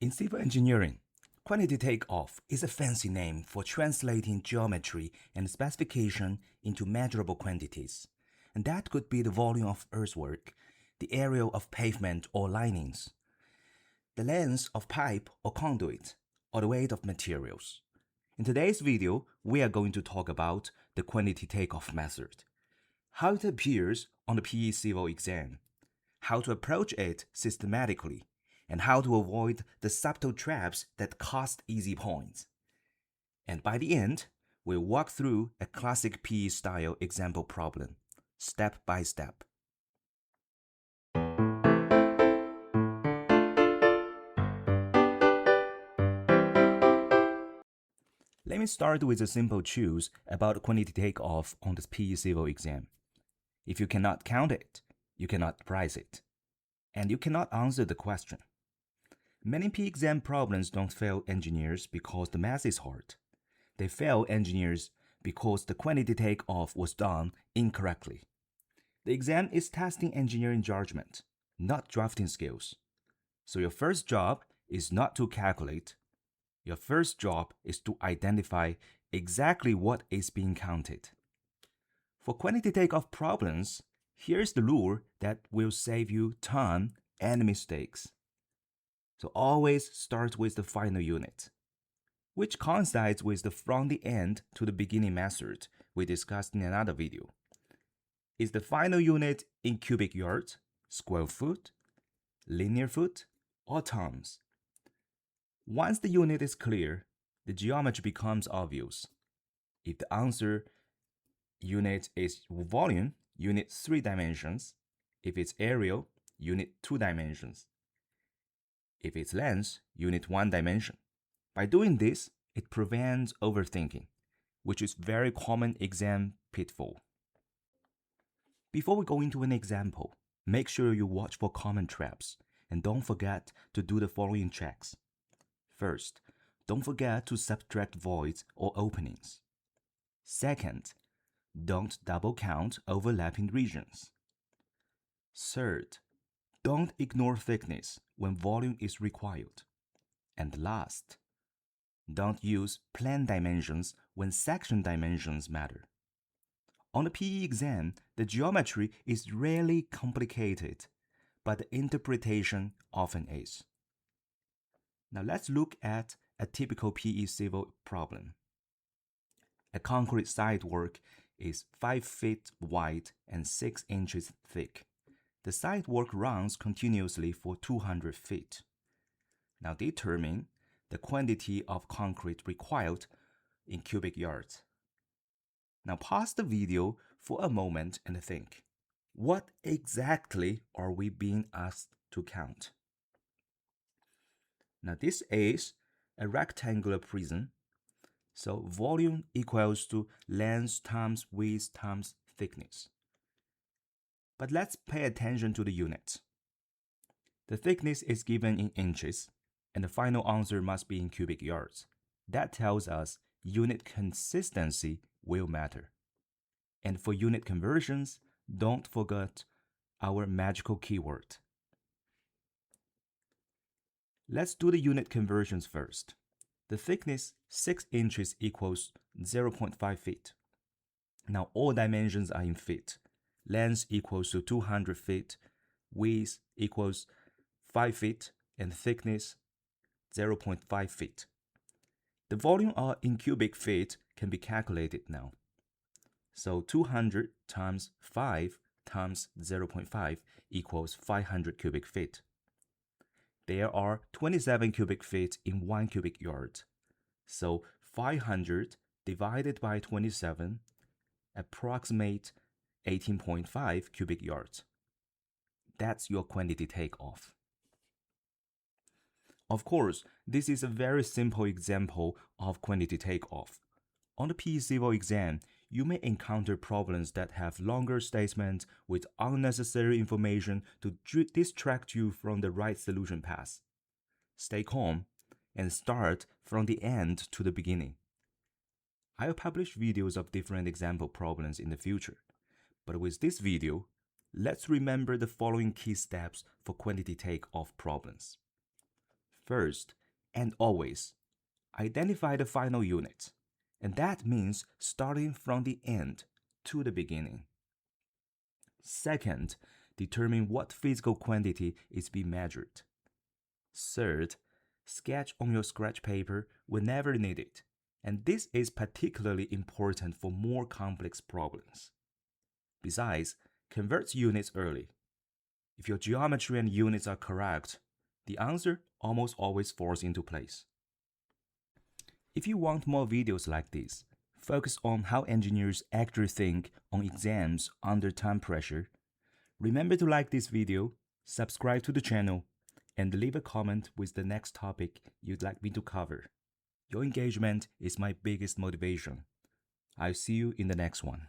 In civil engineering, quantity takeoff is a fancy name for translating geometry and specification into measurable quantities, and that could be the volume of earthwork, the area of pavement or linings, the length of pipe or conduit, or the weight of materials. In today's video, we are going to talk about the quantity takeoff method, how it appears on the PE Civil exam, how to approach it systematically, and how to avoid the subtle traps that cost easy points. And by the end, we'll walk through a classic PE-style example problem, step by step. Let me start with a simple choose about quantity takeoff on the PE Civil exam. If you cannot count it, you cannot price it, and you cannot answer the question. Many PE exam problems don't fail engineers because the math is hard. They fail engineers because the quantity takeoff was done incorrectly. The exam is testing engineering judgment, not drafting skills. So your first job is not to calculate. Your first job is to identify exactly what is being counted. For quantity takeoff problems, here's the rule that will save you time and mistakes. So always start with the final unit, which coincides with the from the end to the beginning method we discussed in another video. Is the final unit in cubic yards, square foot, linear foot, or tons? Once the unit is clear, the geometry becomes obvious. If the answer unit is volume, unit 3 dimensions. If it's area, unit 2 dimensions. If it's length, unit 1 dimension. By doing this, it prevents overthinking, which is very common exam pitfall. Before we go into an example, make sure you watch for common traps and don't forget to do the following checks. First, don't forget to subtract voids or openings. Second, don't double count overlapping regions. Third, don't ignore thickness when volume is required. And last, don't use plane dimensions when section dimensions matter. On the PE exam, the geometry is rarely complicated, but the interpretation often is. Now let's look at a typical PE Civil problem. A concrete sidewalk is 5 feet wide and 6 inches thick. The sidewalk runs continuously for 200 feet. Now determine the quantity of concrete required in cubic yards. Now pause the video for a moment and think, what exactly are we being asked to count? Now this is a rectangular prism, so volume equals to length times width times thickness. But let's pay attention to the units. The thickness is given in inches, and the final answer must be in cubic yards. That tells us unit consistency will matter. And for unit conversions, don't forget our magical keyword. Let's do the unit conversions first. The thickness 6 inches equals 0.5 feet. Now all dimensions are in feet. Length equals to 200 feet, width equals 5 feet, and thickness 0.5 feet. The volume in cubic feet can be calculated now. So 200 times 5 times 0.5 equals 500 cubic feet. There are 27 cubic feet in 1 cubic yard. So 500 divided by 27 approximate 18.5 cubic yards. That's your quantity takeoff. Of course, this is a very simple example of quantity takeoff. On the PE Civil exam, you may encounter problems that have longer statements with unnecessary information to distract you from the right solution path. Stay calm and start from the end to the beginning. I'll publish videos of different example problems in the future. But with this video, let's remember the following key steps for quantity takeoff problems. First, and always, identify the final unit, and that means starting from the end to the beginning. Second, determine what physical quantity is being measured. Third, sketch on your scratch paper whenever needed, and this is particularly important for more complex problems. Besides, convert units early. If your geometry and units are correct, the answer almost always falls into place. If you want more videos like this, focus on how engineers actually think on exams under time pressure, remember to like this video, subscribe to the channel, and leave a comment with the next topic you'd like me to cover. Your engagement is my biggest motivation. I'll see you in the next one.